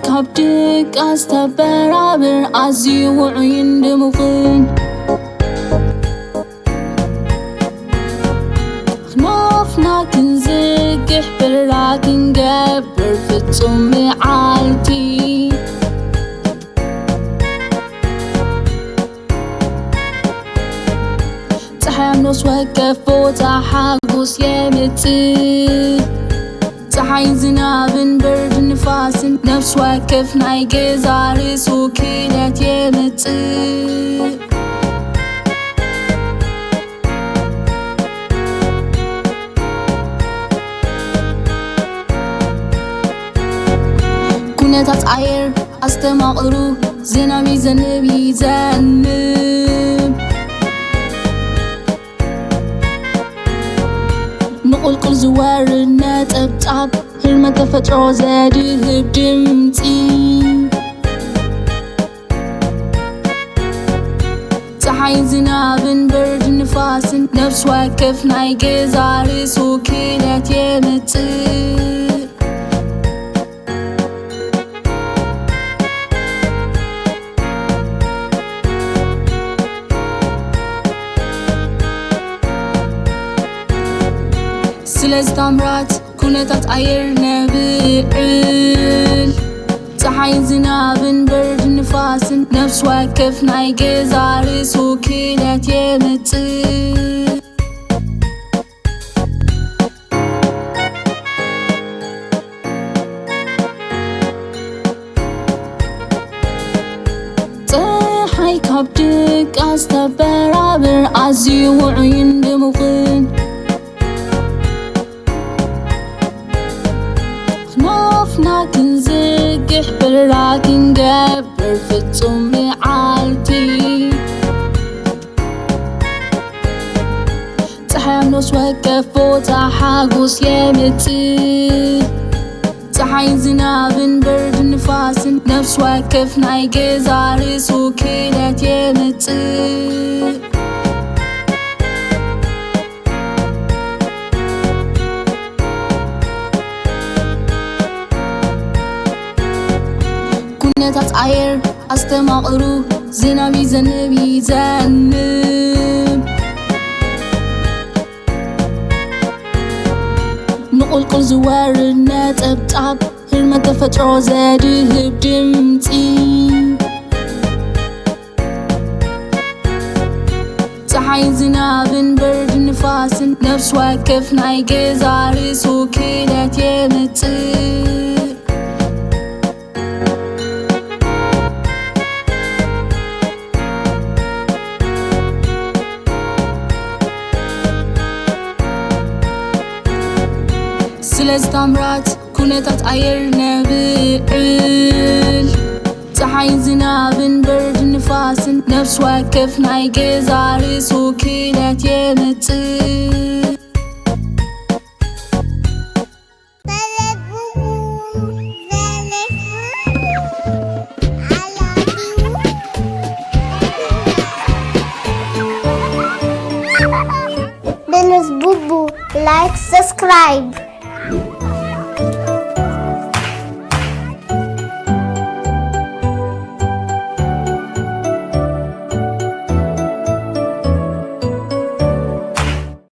كابدك أستبرابر أزي وعين دمغن خنافنا كنزقح براكن قبر فتمي عالتي تحمنوس وكفو تحاقوس يمتي ፀሓይ ዝናብን ብርድ ንፋስን ነፍስ ወከፍ ናይ ገዛ ርእሱ ክለት የምፅእ ኩነታት ኣየር ኣስተማቕሩ ዝናብ ይዘንብ ይዘንብ ንቁልቁል ዝወርድ ነጠብጣብ ህልመት ተፈጥሮ ዘድህብ ድምፂ ፀሓይ ዝናብን ብርድ ንፋስን ነፍስ ወከፍ ናይ ገዛ ርእሱ ክለት የምፅእ ስለዚ ታምራት ኩነታት ኣየር ነብዕል ፀሓይ ዝናብን ብርድ ንፋስን ነፍስ ወከፍ ናይ ገዛ ርእሱ ክለት የምፅእ ፀሓይ ካብ ድቃ ዝተበራብር ኣዝዩ ውዑይን ድሙቕን خنافنا كنزقح براكن قبر فتمي عالتي تحمنوس وكفو تحاقوس يمتي ፀሓይ ዝናብን ብርድ ንፋስን ነፍስ ወከፍ ናይ ገዛ ርእሱ ክለት የምፅእ ኩነታት ኣየር ኣስተማቕሩ ዝናብ ይዘንብ ይዘንብ ንቁልቁል ዝወርድ ነጠብጣብ ህልመት ተፈጥሮ ዘድህብ ድምፂ ፀሓይ ዝናብን ብርድ ንፋስን ነፍስ ወከፍ ናይ ገዛ ርእሱ ክለት የምፅእ ስለዚ ታምራት ኩነታት ኣየር ነብዕል ፀሓይ ዝናብን ብርድ ንፋስን ነፍስ ወከፍ ናይ ገዛ ርእሱ ክለት የምፅእ Dennis Bubu, like, subscribe.